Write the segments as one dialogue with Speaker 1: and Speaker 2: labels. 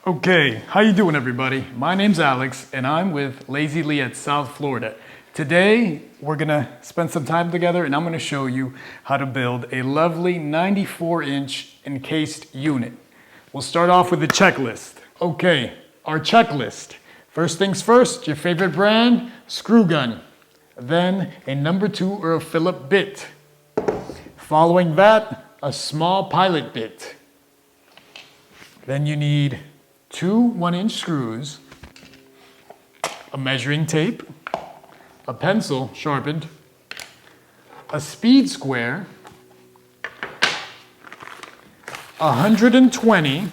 Speaker 1: Okay, how you doing everybody? My name's Alex and I'm with Lazy Lee at South Florida. Today we're gonna spend some time together and I'm gonna show you how to build a lovely 94-inch encased unit. We'll start off with a checklist. Okay, our checklist. First things first, your favorite brand, screw gun. Then a number 2 or a Phillips bit. Following that, a small pilot bit. Then you need 2 1-inch screws, a measuring tape, a pencil sharpened, a speed square, 120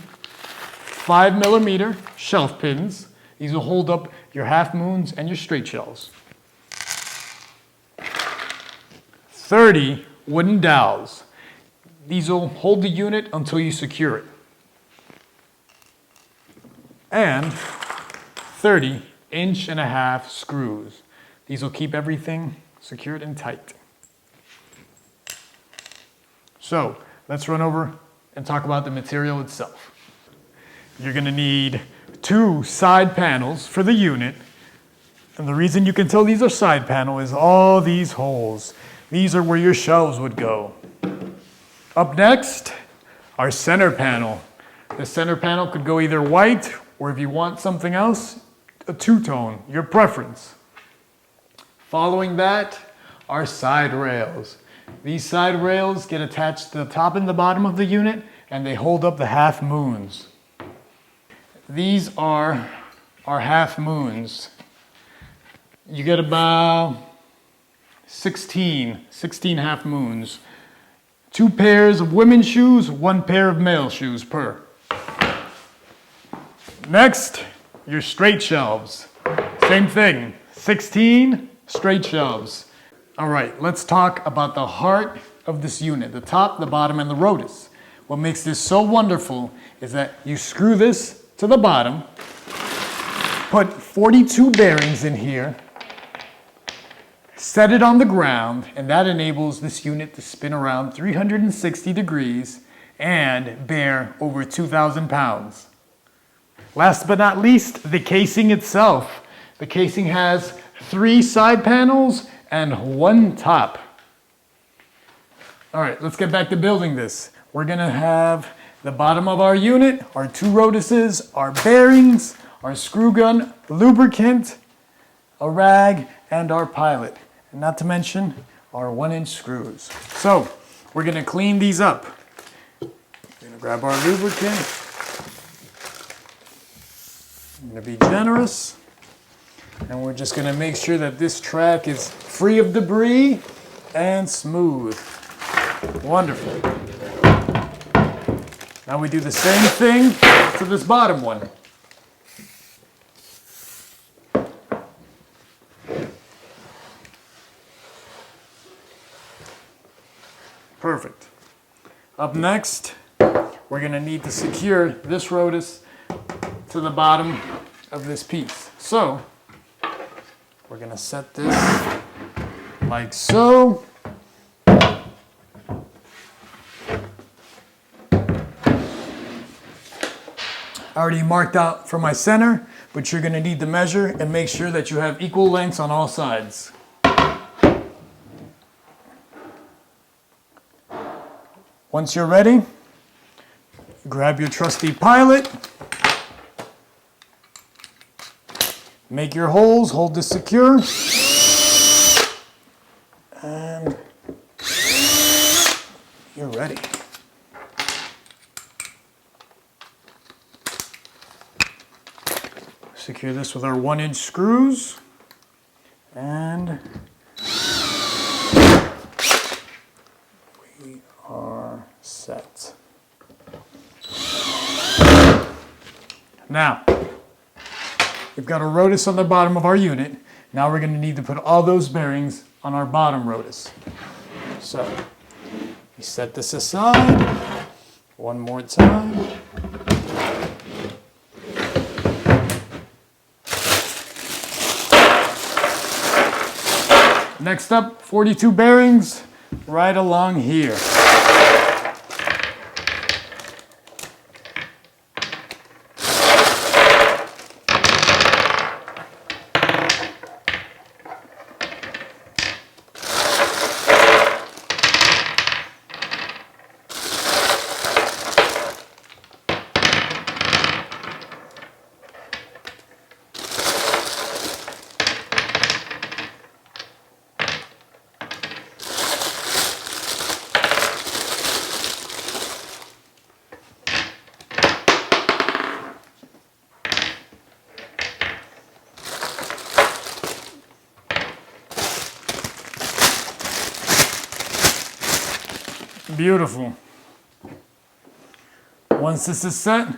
Speaker 1: 5mm shelf pins. These will hold up your half moons and your straight shelves. 30 wooden dowels. These will hold the unit until you secure it. And 30.5-inch screws. These will keep everything secured and tight. So let's run over and talk about the material itself. You're going to need 2 side panels for the unit. And the reason you can tell these are side panel is all these holes. These are where your shelves would go. Up next, our center panel. The center panel could go either white or if you want something else, a two-tone, your preference. Following that, our side rails. These side rails get attached to the top and the bottom of the unit and they hold up the half moons. These are our half moons. You get about 16 half moons. 2 pairs of women's shoes, 1 pair of male shoes per. Next, your straight shelves. Same thing, 16 straight shelves. All right, let's talk about the heart of this unit, the top, the bottom, and the rotus. What makes this so wonderful is that you screw this to the bottom, put 42 bearings in here, set it on the ground, and that enables this unit to spin around 360 degrees and bear over 2,000 pounds. Last but not least, the casing itself. The casing has 3 side panels and 1 top. All right, let's get back to building this. We're gonna have the bottom of our unit, our 2 rotuses, our bearings, our screw gun, lubricant, a rag, and our pilot. And not to mention our 1-inch screws. So we're gonna clean these up. We're gonna grab our lubricant. I'm gonna be generous. And we're just gonna make sure that this track is free of debris and smooth. Wonderful. Now we do the same thing to this bottom one. Perfect. Up next, we're gonna need to secure this rotus to the bottom of this piece. So, we're gonna set this like so. I already marked out for my center, but you're gonna need to measure and make sure that you have equal lengths on all sides. Once you're ready, grab your trusty pilot. Make your holes, hold this secure. And you're ready. Secure this with our 1-inch screws. And we are set. Now, we've got a rotus on the bottom of our unit. Now we're going to need to put all those bearings on our bottom rotus. So, we set this aside. One more time. Next up, 42 bearings right along here. Beautiful. Once this is set,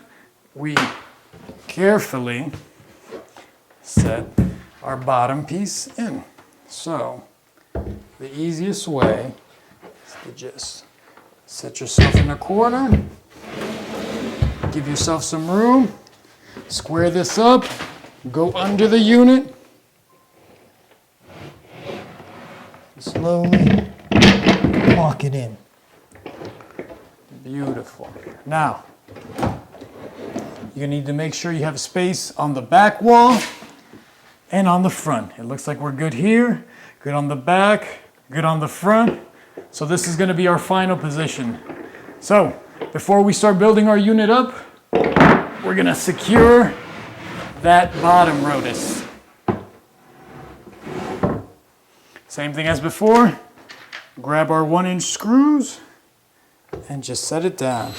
Speaker 1: we carefully set our bottom piece in. So the easiest way is to just set yourself in a corner, give yourself some room, square this up, go under the unit, slowly walk it in. Beautiful. Now, you need to make sure you have space on the back wall and on the front. It looks like we're good here, good on the back, good on the front. So this is going to be our final position. So before we start building our unit up, we're going to secure that bottom ROTUS. Same thing as before. Grab our 1-inch screws and just set it down.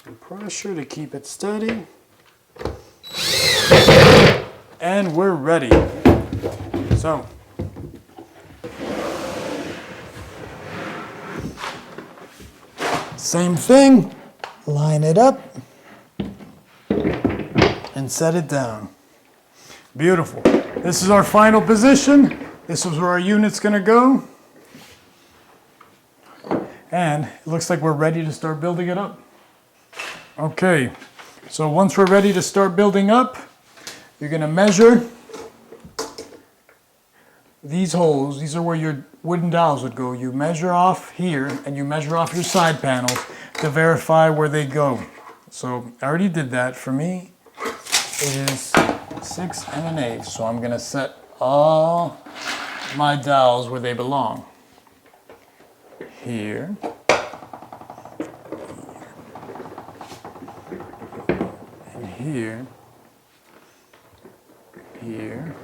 Speaker 1: Some pressure to keep it steady. And we're ready. So, same thing, line it up and set it down. Beautiful. This is our final position. This is where our unit's gonna go. And it looks like we're ready to start building it up. Okay, so once we're ready to start building up, you're gonna measure these holes. These are where your wooden dowels would go. You measure off here and you measure off your side panels to verify where they go. So I already did that. For me, it is 6 1/8. So I'm gonna set all my dowels where they belong. Here. And here. Here.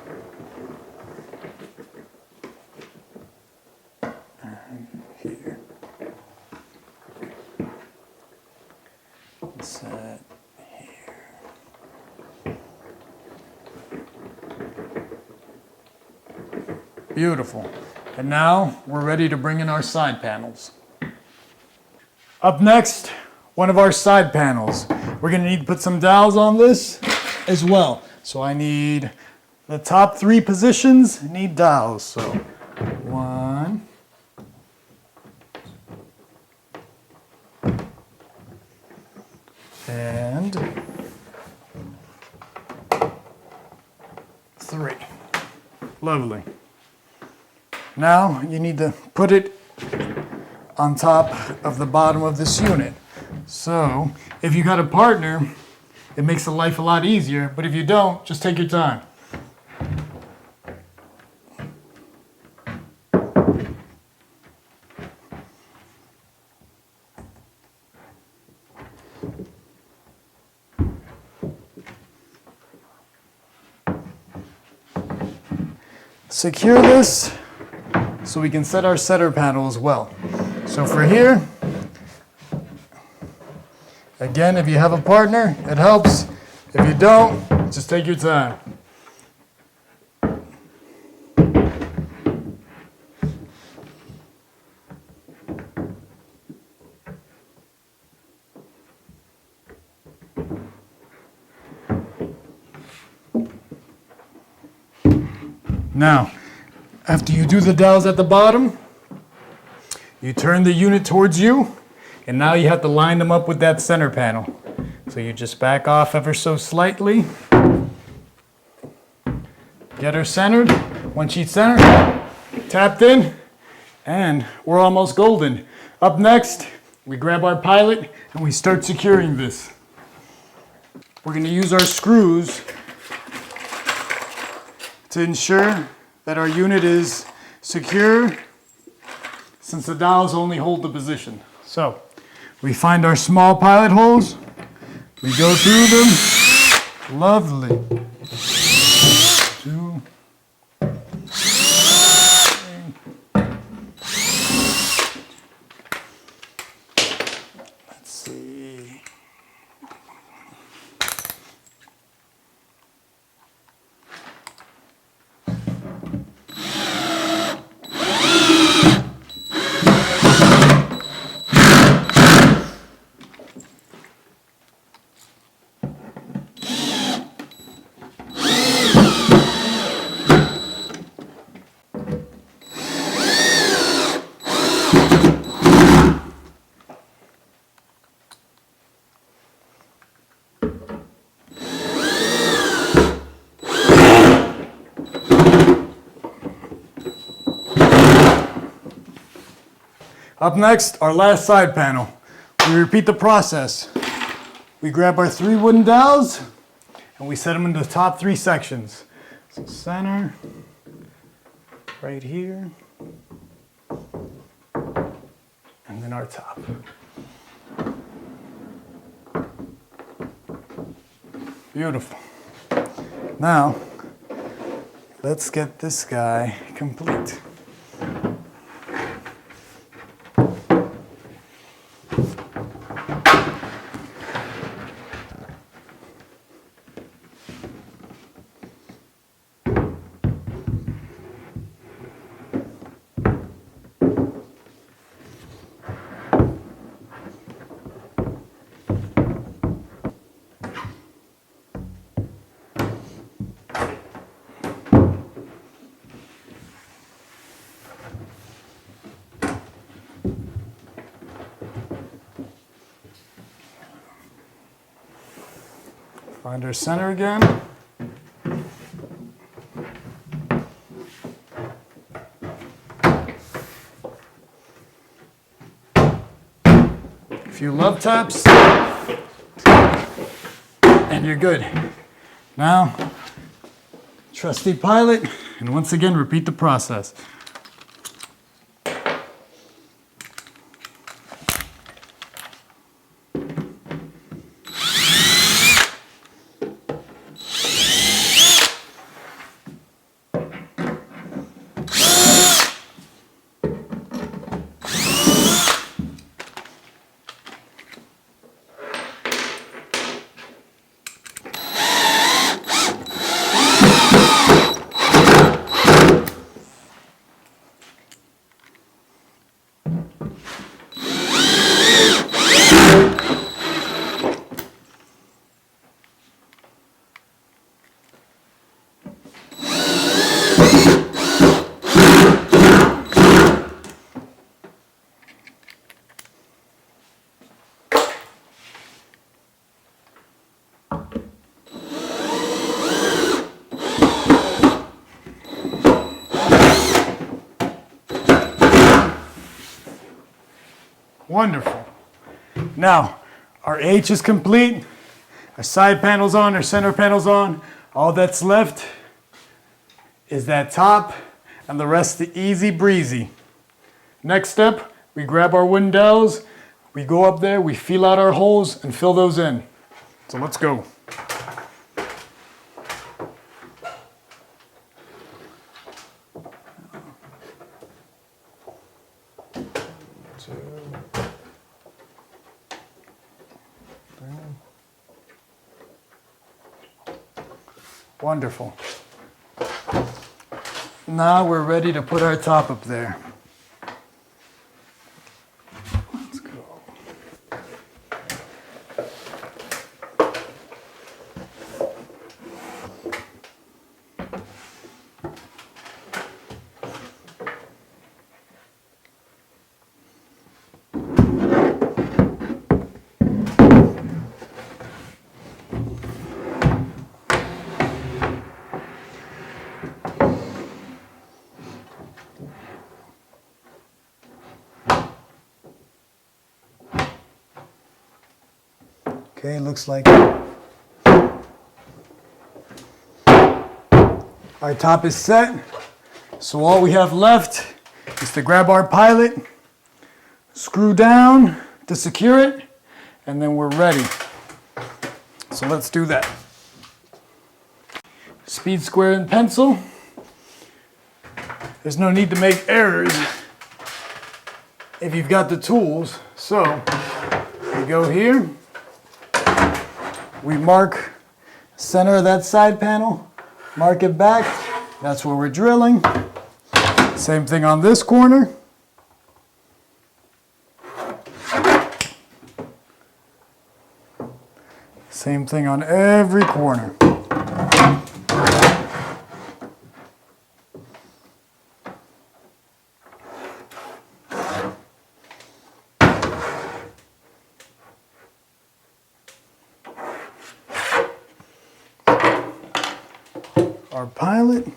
Speaker 1: And here. Set here. Beautiful. And now we're ready to bring in our side panels. Up next, one of our side panels. We're gonna need to put some dowels on this as well. So I need the top 3 positions need dowels. So 1, 3. Lovely. Now you need to put it on top of the bottom of this unit. So if you got a partner, it makes the life a lot easier, but if you don't, just take your time. Secure this so we can set our center panel as well. So for here, again, if you have a partner, it helps. If you don't, just take your time. Now, after you do the dowels at the bottom, you turn the unit towards you, and now you have to line them up with that center panel. So you just back off ever so slightly. Get her centered. Once she's centered, tapped in, and we're almost golden. Up next, we grab our pilot and we start securing this. We're going to use our screws to ensure that our unit is secure, since the dowels only hold the position. So we find our small pilot holes, we go through them, lovely. 2, 3. Let's see. Up next, our last side panel. We repeat the process. We grab our 3 wooden dowels and we set them into the top 3 sections. So center, right here, and then our top. Beautiful. Now, let's get this guy complete. Find our center again. A few love taps, and you're good. Now, trusty pilot, and once again, repeat the process. Wonderful. Now, our H is complete. Our side panel's on, our center panel's on. All that's left is that top, and the rest is easy breezy. Next step, we grab our wooden dowels, we go up there, we feel out our holes and fill those in. So let's go. Wonderful. Now we're ready to put our top up there. Let's go. Okay, looks like our top is set. So all we have left is to grab our pilot, screw down to secure it, and then we're ready. So let's do that. Speed square and pencil. There's no need to make errors if you've got the tools. So we go here. We mark center of that side panel, mark it back, that's where we're drilling. Same thing on this corner. Same thing on every corner. Our pilot.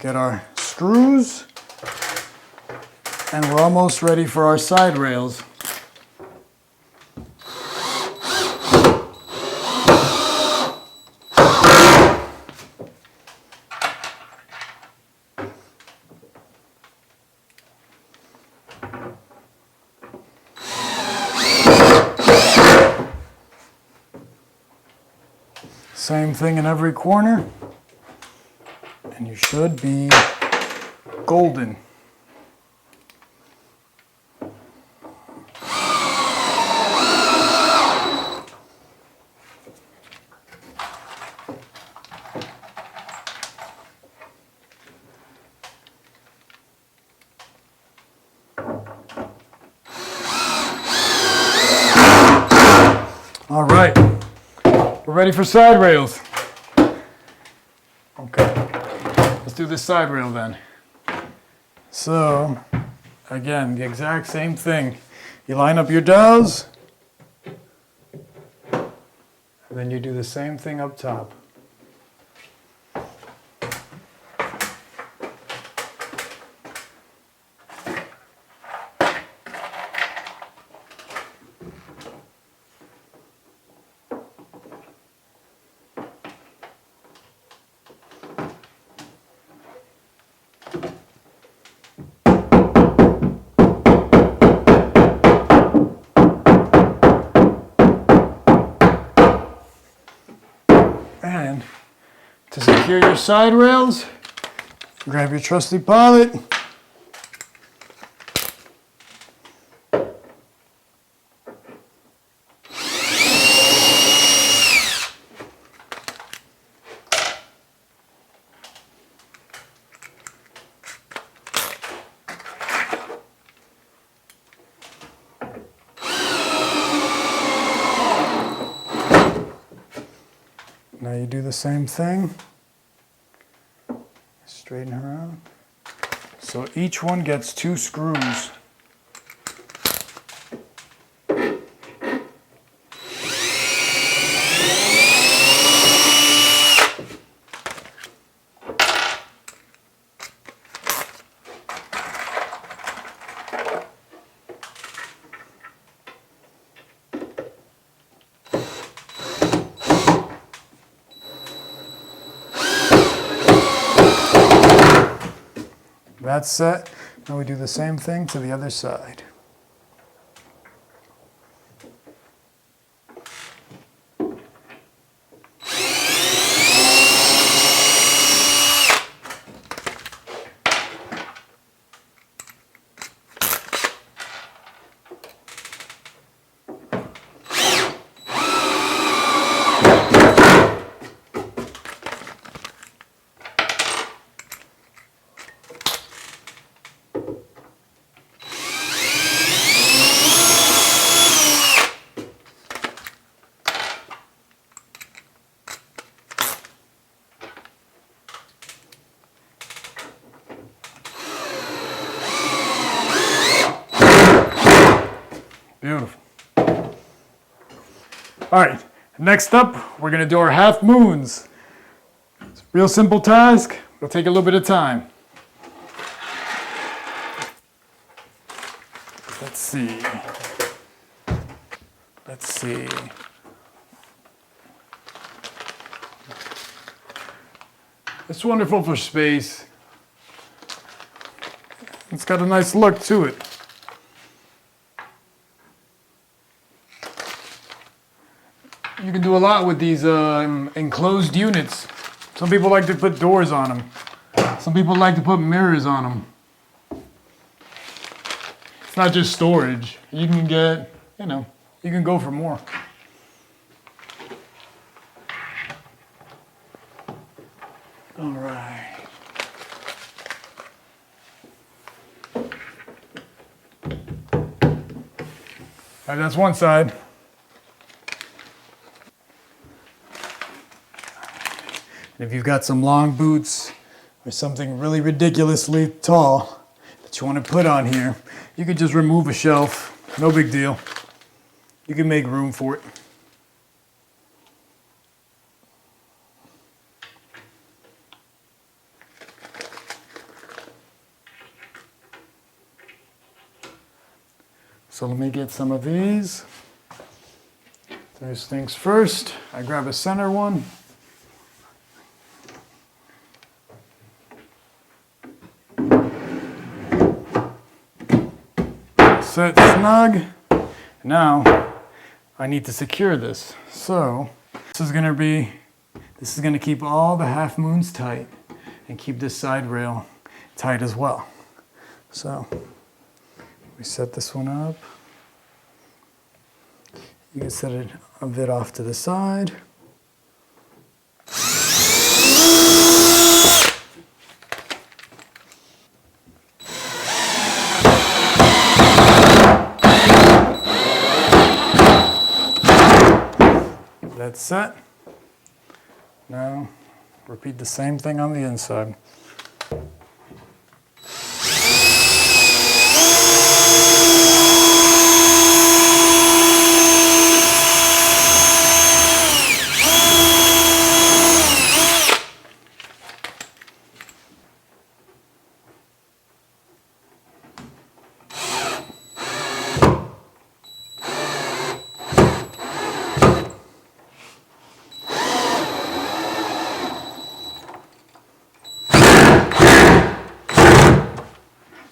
Speaker 1: get our screws, and we're almost ready for our side rails. Same thing in every corner, and you should be golden. All right, we're ready for side rails. Okay, let's do this side rail then. So, again, the exact same thing. You line up your dowels, and then you do the same thing up top. And to secure your side rails, grab your trusty pilot. Now you do the same thing, straighten her out. So each one gets 2 screws. That's set. Now we do the same thing to the other side. Beautiful. All right, next up, we're gonna do our half moons. It's a real simple task. It'll take a little bit of time. Let's see. It's wonderful for space. It's got a nice look to it. You can do a lot with these enclosed units. Some people like to put doors on them. Some people like to put mirrors on them. It's not just storage. You can get, you can go for more. All right. All right, that's one side. And if you've got some long boots or something really ridiculously tall that you want to put on here, you could just remove a shelf. No big deal. You can make room for it. So let me get some of these. First things first, I grab a center one. Set snug. Now I need to secure this. So this is going to keep all the half moons tight and keep this side rail tight as well. So we set this one up. You can set it a bit off to the side. That's set. Now repeat the same thing on the inside.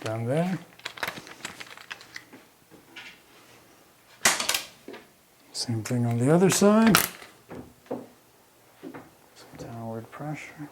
Speaker 1: Down there. Same thing on the other side. Some downward pressure.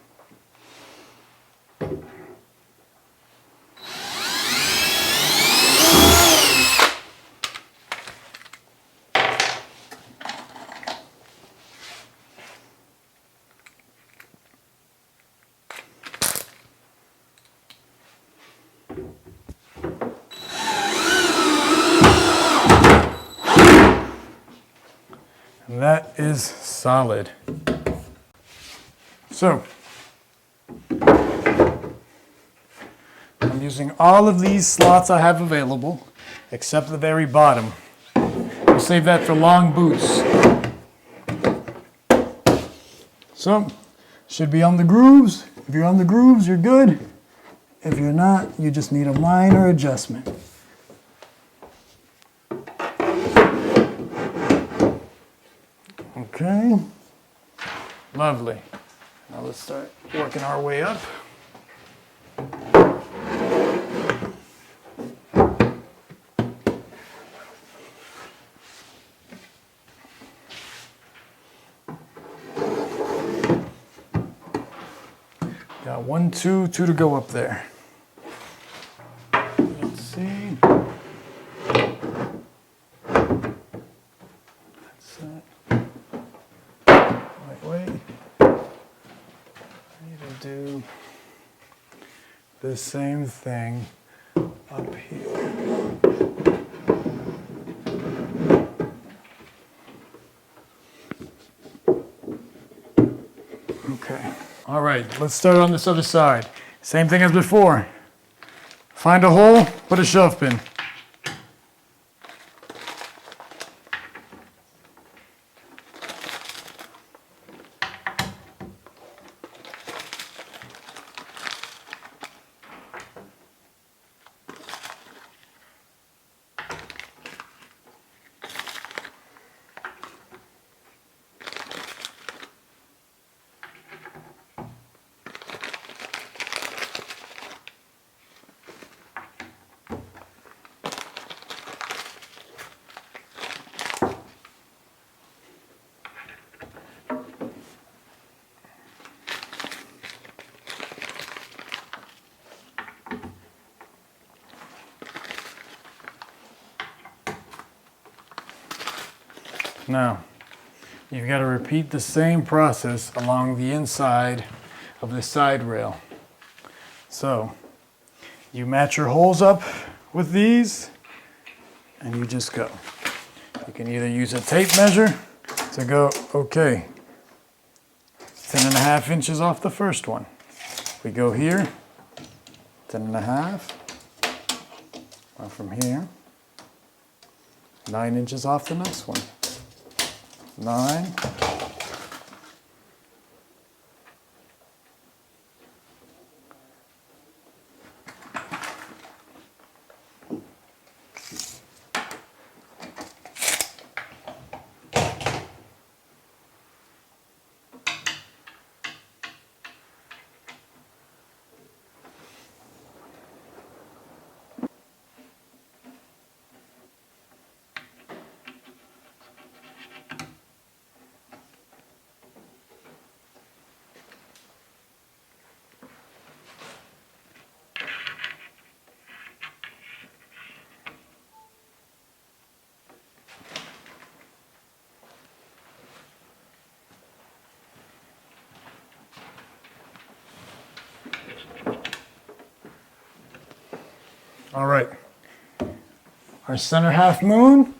Speaker 1: And that is solid. So, I'm using all of these slots I have available, except the very bottom. We'll save that for long boots. So, should be on the grooves. If you're on the grooves, you're good. If you're not, you just need a minor adjustment. Okay, lovely. Now let's start working our way up. Got 1, 2 to go up there. Let's see. That's it. Wait. I need to do the same thing up here. Okay. All right, let's start on this other side. Same thing as before. Find a hole, put a shove pin. Now, you've got to repeat the same process along the inside of the side rail. So, you match your holes up with these, and you just go. You can either use a tape measure to go, okay, 10.5 inches off the first one. We go here, 10.5, from here, 9 inches off the next one. 9. All right. Our center half moon.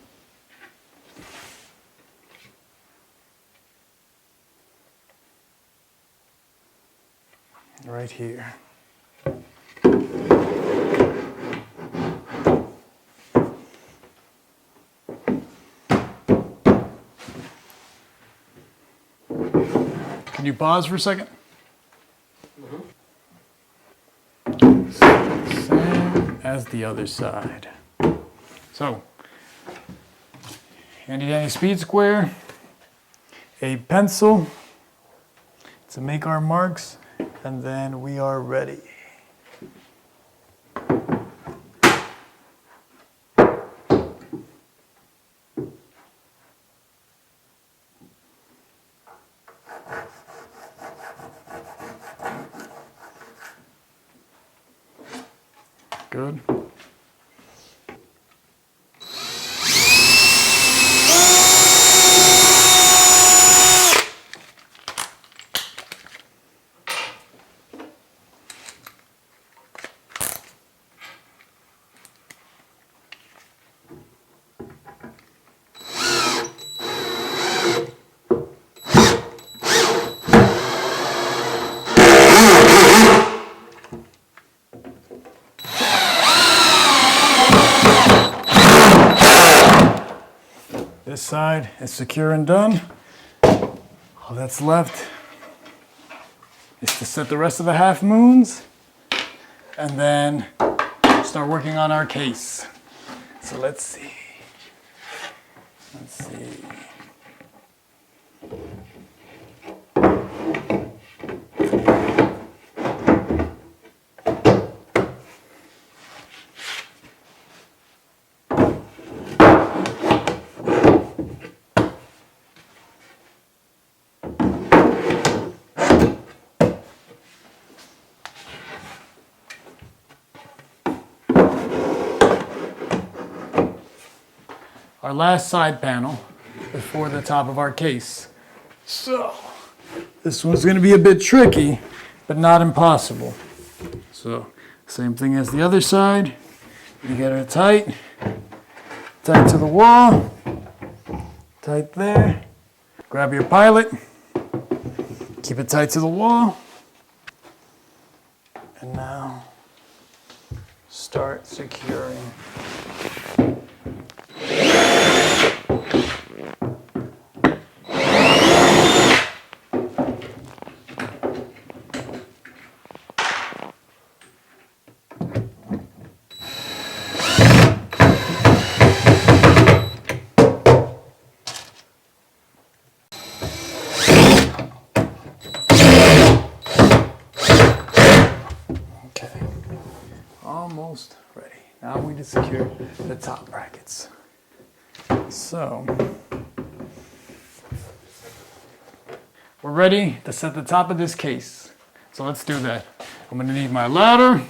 Speaker 1: Right here. Can you pause for a second? Same as the other side. So, handy dandy speed square, a pencil to make our marks, and then we are ready. Good. This side is secure and done. All that's left is to set the rest of the half moons and then start working on our case. So let's see. Let's see. Our last side panel before the top of our case. So, this one's going to be a bit tricky, but not impossible. So, same thing as the other side. You get it tight, tight to the wall, tight there. Grab your pilot, keep it tight to the wall, and now start securing. Almost ready. Now we need to secure the top brackets. So, we're ready to set the top of this case. So let's do that. I'm going to need my ladder.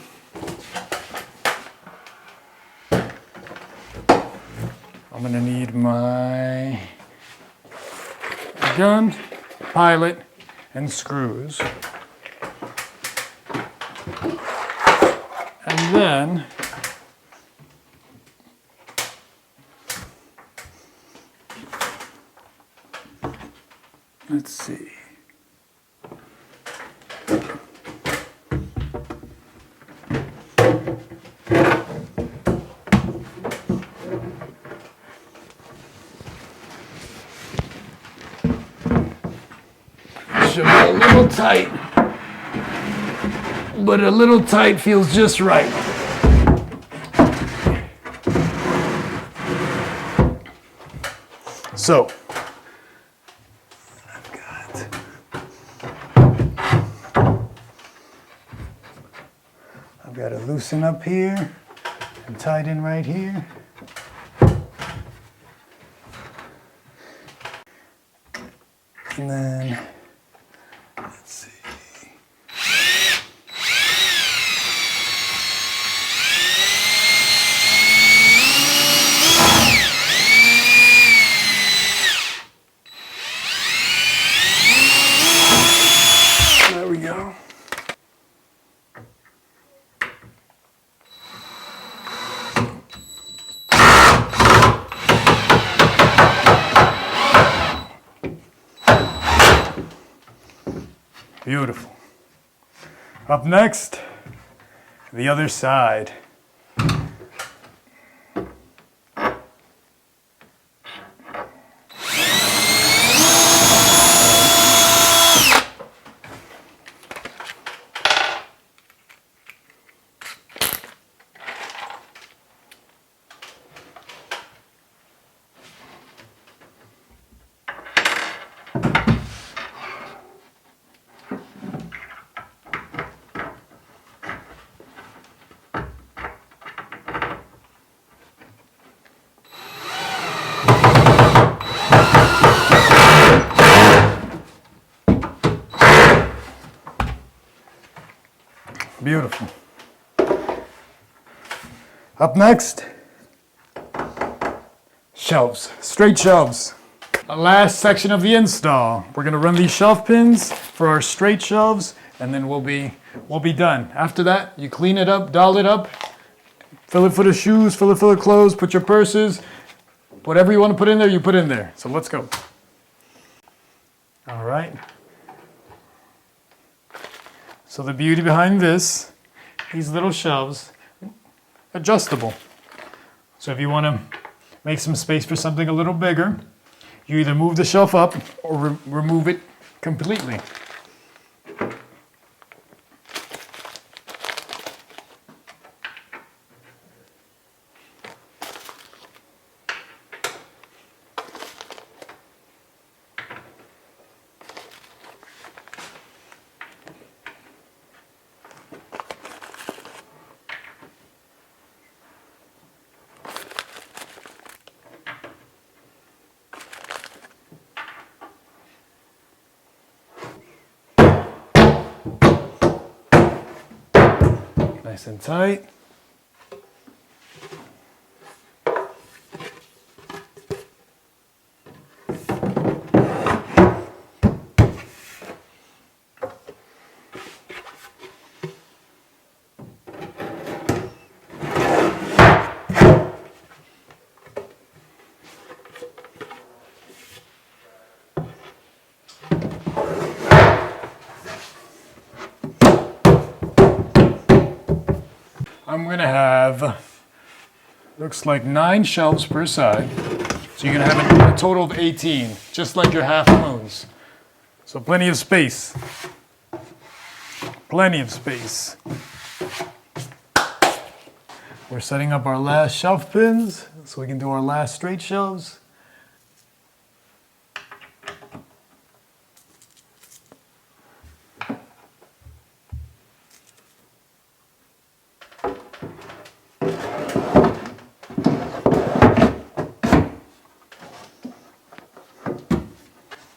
Speaker 1: I'm going to need my gun, pilot, and screws. And then let's see. Should be a little tight, but a little tight feels just right. So, I've got to loosen up here and tighten right here. And then, let's see. There we go. Beautiful. Up next, the other side. Beautiful. Up next, shelves, straight shelves. The last section of the install. We're gonna run these shelf pins for our straight shelves, and then we'll be done. After that, you clean it up, doll it up, fill it full of shoes, fill it full of clothes, put your purses, whatever you want to put in there, you put in there. So let's go. All right. So the beauty behind this, these little shelves, adjustable. So if you want to make some space for something a little bigger, you either move the shelf up or remove it completely. Nice and tight. I'm gonna have, looks like 9 shelves per side. So you're gonna have a total of 18, just like your half moons. So plenty of space. Plenty of space. We're setting up our last shelf pins so we can do our last straight shelves.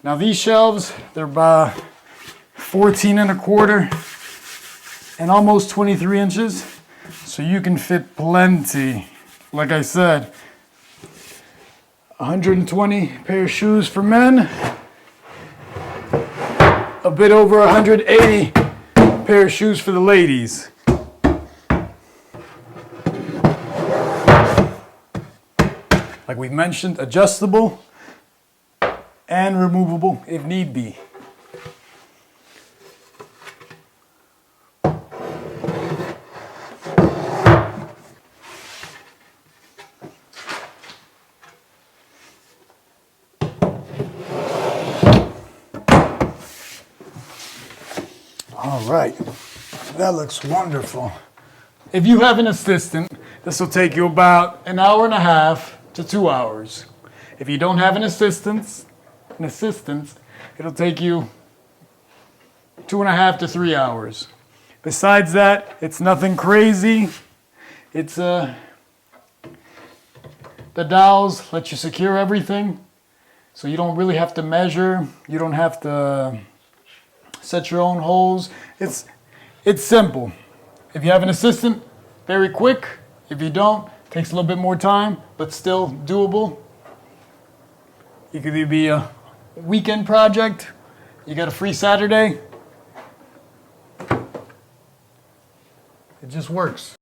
Speaker 1: Now these shelves, they're about 14 and a quarter and almost 23 inches. So you can fit plenty. Like I said, 120 pair of shoes for men. A bit over 180 pair of shoes for the ladies. Like we mentioned, adjustable and removable if need be. All right, that looks wonderful. If you have an assistant, this will take you about an hour and a half to 2 hours. If you don't have an assistant, it'll take you 2.5 to 3 hours. Besides that, it's nothing crazy. It's the dowels let you secure everything, so you don't really have to measure. You don't have to set your own holes. It's simple. If you have an assistant, very quick. If you don't, takes a little bit more time, but still doable. It could either be a weekend project, you got a free Saturday. It just works.